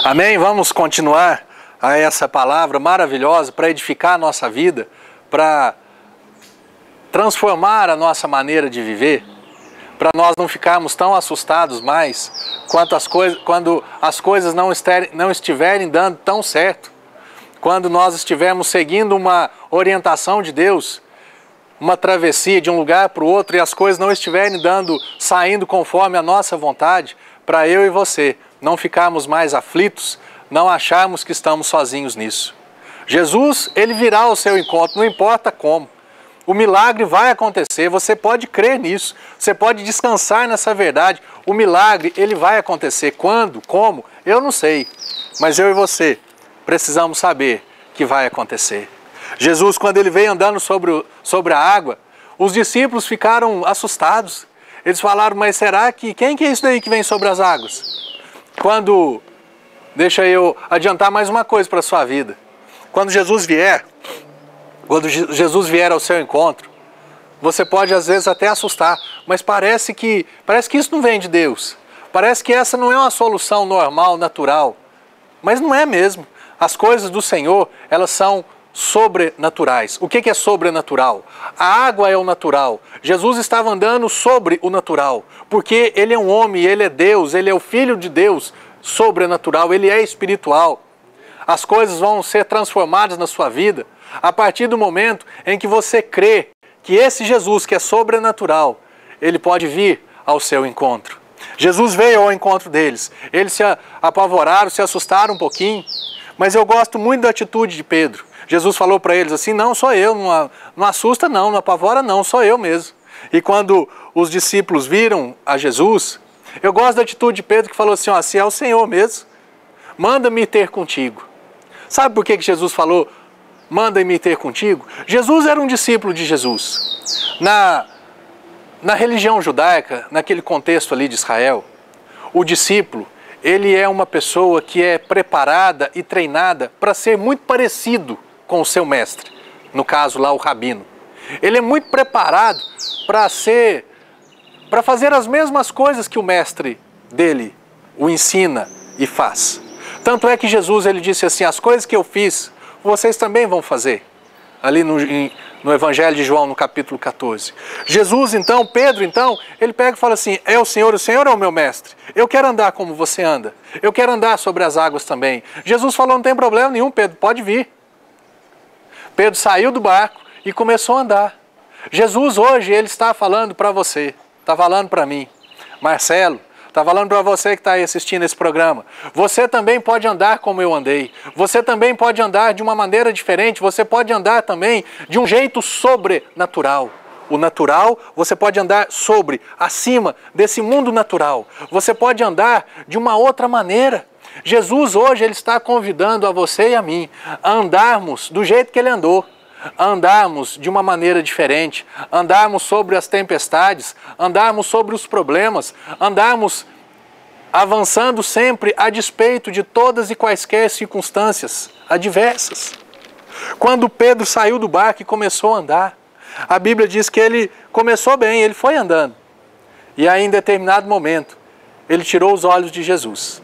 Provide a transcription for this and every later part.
Amém? Vamos continuar a essa palavra maravilhosa para edificar a nossa vida, para transformar a nossa maneira de viver, para nós não ficarmos tão assustados mais quando as coisas não estiverem dando tão certo, quando nós estivermos seguindo uma orientação de Deus, uma travessia de um lugar para o outro e as coisas não estiverem saindo conforme a nossa vontade, para eu e você não ficarmos mais aflitos, não acharmos que estamos sozinhos nisso. Jesus, ele virá ao seu encontro, não importa como. O milagre vai acontecer, você pode crer nisso, você pode descansar nessa verdade. O milagre, ele vai acontecer. Quando? Como? Eu não sei, mas eu e você precisamos saber que vai acontecer. Jesus, quando ele veio andando sobre a água, os discípulos ficaram assustados. Eles falaram, mas será que quem que é isso daí que vem sobre as águas? Deixa eu adiantar mais uma coisa para a sua vida. Quando Jesus vier ao seu encontro, você pode às vezes até assustar, mas parece que isso não vem de Deus. Parece que essa não é uma solução normal, natural. Mas não é mesmo. As coisas do Senhor, elas são sobrenaturais. O que é sobrenatural? A água é o natural. Jesus estava andando sobre o natural, porque ele é um homem, ele é Deus, ele é o Filho de Deus, sobrenatural, ele é espiritual. As coisas vão ser transformadas na sua vida a partir do momento em que você crê que esse Jesus que é sobrenatural, ele pode vir ao seu encontro. Jesus veio ao encontro deles, eles se apavoraram, se assustaram um pouquinho, mas eu gosto muito da atitude de Pedro. Jesus falou para eles assim, não, sou eu, não assusta não, não apavora não, sou eu mesmo. E quando os discípulos viram a Jesus, eu gosto da atitude de Pedro que falou assim, ó, se é o Senhor mesmo, manda-me ter contigo. Sabe por que Jesus falou, manda-me ter contigo? Jesus era um discípulo de Jesus. Na religião judaica, naquele contexto ali de Israel, o discípulo, ele é uma pessoa que é preparada e treinada para ser muito parecido com o seu mestre, no caso lá o rabino. Ele é muito preparado para fazer as mesmas coisas que o mestre dele o ensina e faz. Tanto é que Jesus ele disse assim, as coisas que eu fiz, vocês também vão fazer. Ali no Evangelho de João, no capítulo 14. Jesus então, Pedro então, ele pega e fala assim, o Senhor é o meu mestre. Eu quero andar como você anda. Eu quero andar sobre as águas também. Jesus falou, não tem problema nenhum, Pedro, pode vir. Pedro saiu do barco e começou a andar. Jesus hoje, ele está falando para você, está falando para mim. Marcelo, está falando para você que está aí assistindo esse programa. Você também pode andar como eu andei. Você também pode andar de uma maneira diferente. Você pode andar também de um jeito sobrenatural. O natural, você pode andar acima desse mundo natural. Você pode andar de uma outra maneira. Jesus hoje, ele está convidando a você e a mim a andarmos do jeito que ele andou. Andarmos de uma maneira diferente, andarmos sobre as tempestades, andarmos sobre os problemas, andarmos avançando sempre a despeito de todas e quaisquer circunstâncias adversas. Quando Pedro saiu do barco e começou a andar, a Bíblia diz que ele começou bem, ele foi andando. E aí, em determinado momento, ele tirou os olhos de Jesus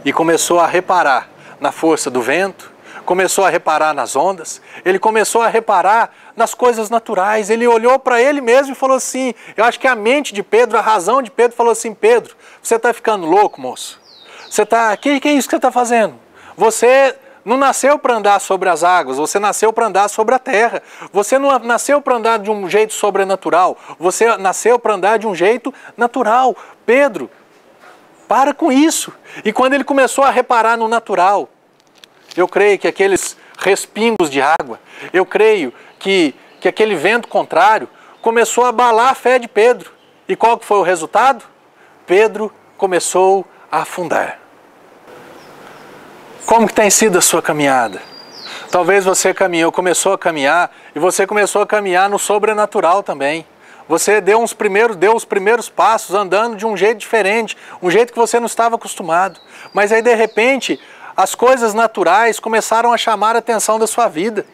e começou a reparar na força do vento, começou a reparar nas ondas, ele começou a reparar nas coisas naturais, ele olhou para ele mesmo e falou assim, eu acho que a mente de Pedro, a razão de Pedro falou assim, Pedro, você está ficando louco, moço? Que é isso que você está fazendo? Você não nasceu para andar sobre as águas, você nasceu para andar sobre a terra, você não nasceu para andar de um jeito sobrenatural, você nasceu para andar de um jeito natural. Pedro, para com isso. E quando ele começou a reparar no natural, eu creio que aqueles respingos de água, eu creio que aquele vento contrário começou a abalar a fé de Pedro. E qual que foi o resultado? Pedro começou a afundar. Como que tem sido a sua caminhada? Talvez você começou a caminhar e você começou a caminhar no sobrenatural também. Você deu os primeiros passos andando de um jeito diferente, um jeito que você não estava acostumado. Mas aí de repente as coisas naturais começaram a chamar a atenção da sua vida.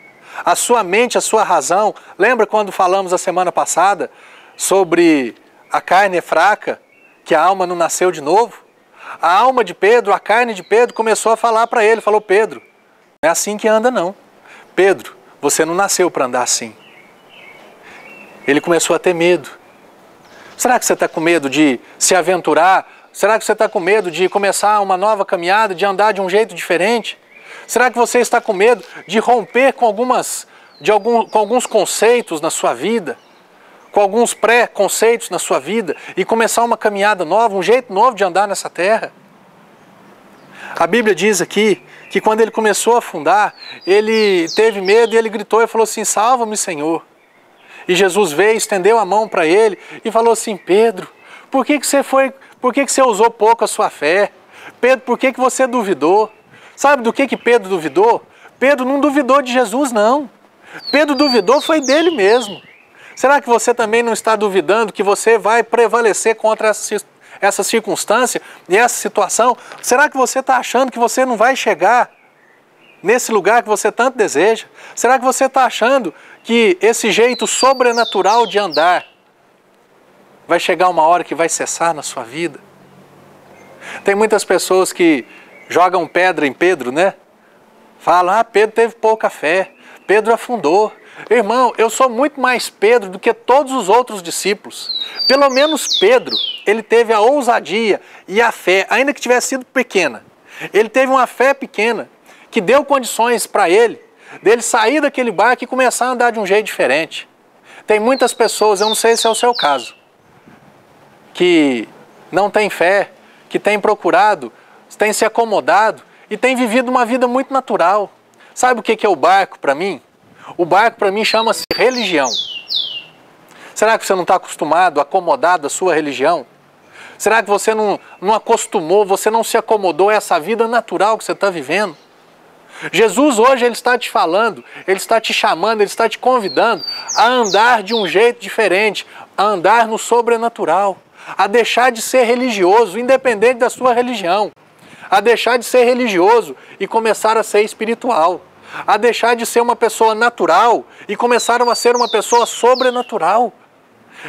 A sua mente, a sua razão. Lembra quando falamos a semana passada sobre a carne é fraca, que a alma não nasceu de novo? a alma de Pedro, a carne de Pedro começou a falar para ele, falou: Pedro, não é assim que anda não. Pedro, você não nasceu para andar assim. Ele começou a ter medo. Será que você está com medo de se aventurar? Será que você está com medo de começar uma nova caminhada, de andar de um jeito diferente? Será que você está com medo de romper com alguns conceitos na sua vida? Com alguns pré-conceitos na sua vida e começar uma caminhada nova, um jeito novo de andar nessa terra? A Bíblia diz aqui que quando ele começou a afundar, ele teve medo e ele gritou e falou assim: salva-me, Senhor. E Jesus veio, estendeu a mão para ele e falou assim: Pedro, por que você usou pouco a sua fé? Pedro, por que você duvidou? Sabe do que Pedro duvidou? Pedro não duvidou de Jesus, não. Pedro duvidou foi dele mesmo. Será que você também não está duvidando que você vai prevalecer contra essa circunstância e essa situação? Será que você está achando que você não vai chegar nesse lugar que você tanto deseja? Será que você está achando que esse jeito sobrenatural de andar vai chegar uma hora que vai cessar na sua vida? Tem muitas pessoas que jogam pedra em Pedro, né? Falam: ah, Pedro teve pouca fé, Pedro afundou. Irmão, eu sou muito mais Pedro do que todos os outros discípulos. Pelo menos Pedro, ele teve a ousadia e a fé, ainda que tivesse sido pequena. Ele teve uma fé pequena que deu condições para ele, dele sair daquele barco e começar a andar de um jeito diferente. Tem muitas pessoas, eu não sei se é o seu caso, que não tem fé, que tem procurado, tem se acomodado e tem vivido uma vida muito natural. Sabe o que é o barco para mim? O barco para mim chama-se religião. Será que você não está acostumado, acomodado à sua religião? Será que você não acostumou, você não se acomodou a essa vida natural que você está vivendo? Jesus hoje ele está te falando, ele está te chamando, ele está te convidando a andar de um jeito diferente, a andar no sobrenatural, a deixar de ser religioso, independente da sua religião, a deixar de ser religioso e começar a ser espiritual, a deixar de ser uma pessoa natural e começar a ser uma pessoa sobrenatural.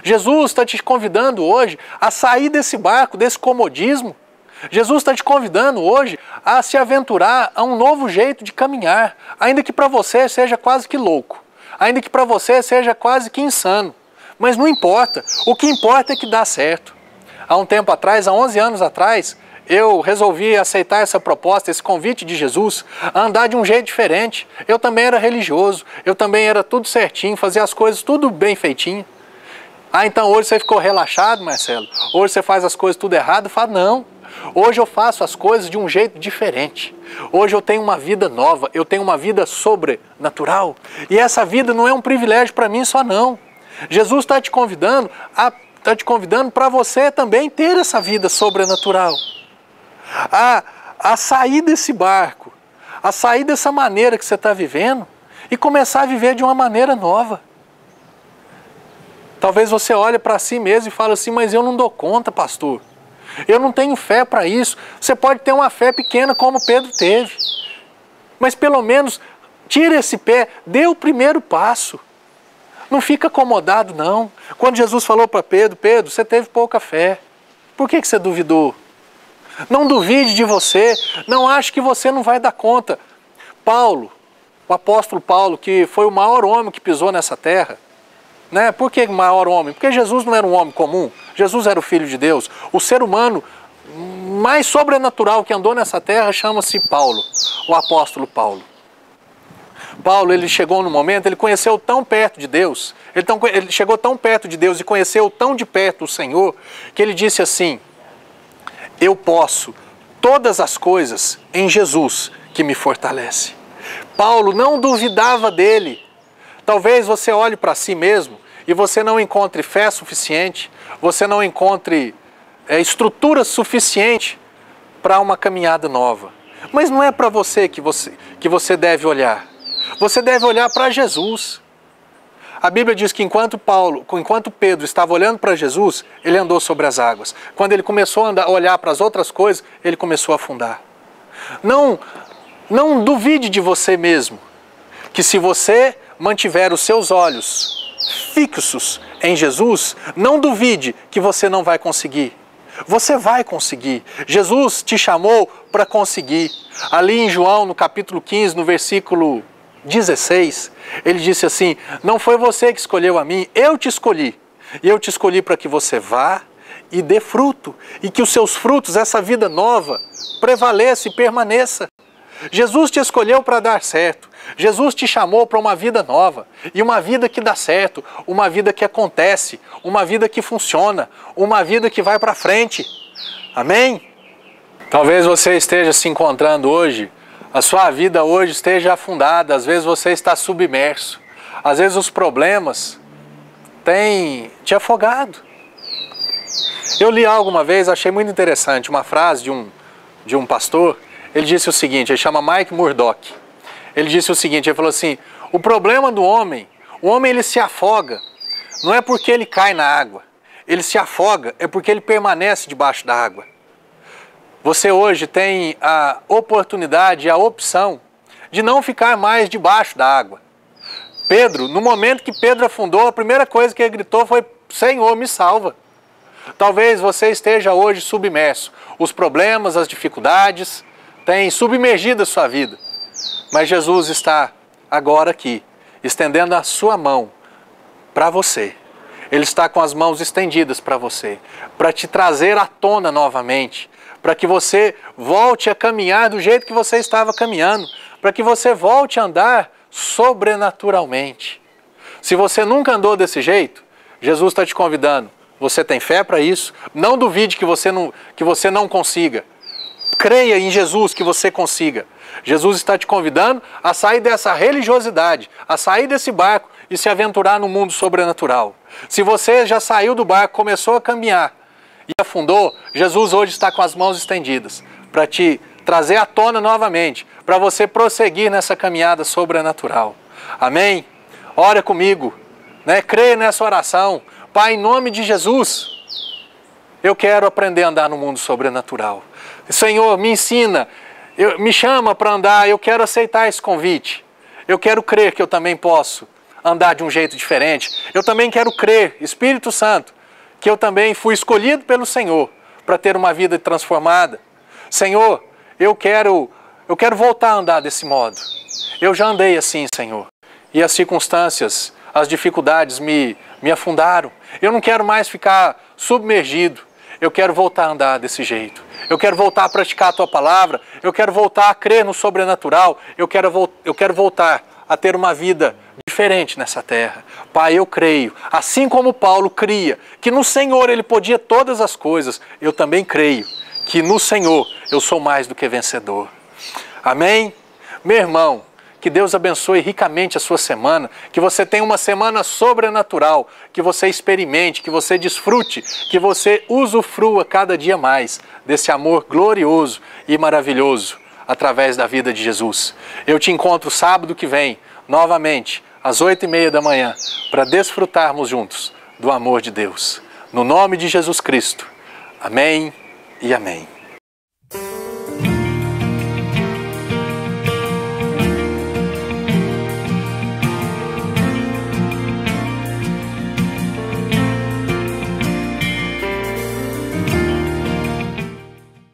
Jesus está te convidando hoje a sair desse barco, desse comodismo. Jesus está te convidando hoje a se aventurar a um novo jeito de caminhar, ainda que para você seja quase que louco, ainda que para você seja quase que insano. Mas não importa, o que importa é que dá certo. Há um tempo atrás, há 11 anos atrás, eu resolvi aceitar essa proposta, esse convite de Jesus, a andar de um jeito diferente. Eu também era religioso, eu também era tudo certinho, fazia as coisas tudo bem feitinho. Ah, então hoje você ficou relaxado, Marcelo? Hoje você faz as coisas tudo errado? Fala, não. Hoje eu faço as coisas de um jeito diferente. Hoje eu tenho uma vida nova, eu tenho uma vida sobrenatural. E essa vida não é um privilégio para mim só não. Jesus está te convidando para você também ter essa vida sobrenatural. A sair desse barco, a sair dessa maneira que você está vivendo e começar a viver de uma maneira nova. Talvez você olhe para si mesmo e fale assim: mas eu não dou conta, pastor. Eu não tenho fé para isso. Você pode ter uma fé pequena como Pedro teve. Mas pelo menos tira esse pé, dê o primeiro passo. Não fica acomodado não. Quando Jesus falou para Pedro: Pedro, você teve pouca fé. Por que você duvidou? Não duvide de você. Não ache que você não vai dar conta. Paulo, o apóstolo Paulo, que foi o maior homem que pisou nessa terra. Né? Por que maior homem? Porque Jesus não era um homem comum. Jesus era o Filho de Deus. O ser humano mais sobrenatural que andou nessa terra chama-se Paulo, o apóstolo Paulo. Paulo, ele chegou no momento, ele conheceu tão perto de Deus, ele chegou tão perto de Deus e conheceu tão de perto o Senhor, que ele disse assim: eu posso todas as coisas em Jesus que me fortalece. Paulo não duvidava dele. Talvez você olhe para si mesmo e você não encontre fé suficiente, você não encontre estrutura suficiente para uma caminhada nova. Mas não é para você que você deve olhar. Você deve olhar para Jesus. A Bíblia diz que enquanto Pedro estava olhando para Jesus, ele andou sobre as águas. Quando ele começou a olhar para as outras coisas, ele começou a afundar. Não duvide de você mesmo, que se você mantiver os seus olhos fixos em Jesus, não duvide que você não vai conseguir. Você vai conseguir. Jesus te chamou para conseguir. Ali em João, no capítulo 15, no versículo 16, ele disse assim: não foi você que escolheu a mim, eu te escolhi. E eu te escolhi para que você vá e dê fruto. E que os seus frutos, essa vida nova, prevaleça e permaneça. Jesus te escolheu para dar certo. Jesus te chamou para uma vida nova. E uma vida que dá certo, uma vida que acontece, uma vida que funciona, uma vida que vai para frente. Amém? Talvez você esteja se encontrando hoje, a sua vida hoje esteja afundada, às vezes você está submerso. Às vezes os problemas têm te afogado. Eu li algo uma vez, achei muito interessante, uma frase de um pastor. Ele disse o seguinte, ele chama Mike Murdock. Ele disse o seguinte, ele falou assim: o problema do homem, o homem ele se afoga, não é porque ele cai na água, ele se afoga é porque ele permanece debaixo da água. Você hoje tem a oportunidade, a opção de não ficar mais debaixo da água. Pedro, no momento que Pedro afundou, a primeira coisa que ele gritou foi: Senhor, me salva. Talvez você esteja hoje submerso. Os problemas, as dificuldades têm submergido a sua vida. Mas Jesus está agora aqui, estendendo a sua mão para você. Ele está com as mãos estendidas para você, para te trazer à tona novamente, para que você volte a caminhar do jeito que você estava caminhando, para que você volte a andar sobrenaturalmente. Se você nunca andou desse jeito, Jesus está te convidando. Você tem fé para isso? Não duvide que você não consiga. Creia em Jesus que você consiga. Jesus está te convidando a sair dessa religiosidade, a sair desse barco e se aventurar no mundo sobrenatural. Se você já saiu do barco, começou a caminhar e afundou, Jesus hoje está com as mãos estendidas para te trazer à tona novamente, para você prosseguir nessa caminhada sobrenatural. Amém? Ora comigo, né? Creia nessa oração. Pai, em nome de Jesus, eu quero aprender a andar no mundo sobrenatural. Senhor, me ensina, me chama para andar, eu quero aceitar esse convite. Eu quero crer que eu também posso andar de um jeito diferente. Eu também quero crer, Espírito Santo, que eu também fui escolhido pelo Senhor para ter uma vida transformada. Senhor, eu quero voltar a andar desse modo. Eu já andei assim, Senhor, e as circunstâncias, as dificuldades me afundaram. Eu não quero mais ficar submergido. Eu quero voltar a andar desse jeito. Eu quero voltar a praticar a Tua palavra. Eu quero voltar a crer no sobrenatural. Eu quero voltar a ter uma vida diferente nessa terra. Pai, eu creio, assim como Paulo cria que no Senhor ele podia todas as coisas, eu também creio que no Senhor eu sou mais do que vencedor. Amém? Meu irmão, que Deus abençoe ricamente a sua semana, que você tenha uma semana sobrenatural, que você experimente, que você desfrute, que você usufrua cada dia mais desse amor glorioso e maravilhoso através da vida de Jesus. Eu te encontro sábado que vem, novamente, às 8h30 da manhã, para desfrutarmos juntos do amor de Deus. No nome de Jesus Cristo. Amém e amém.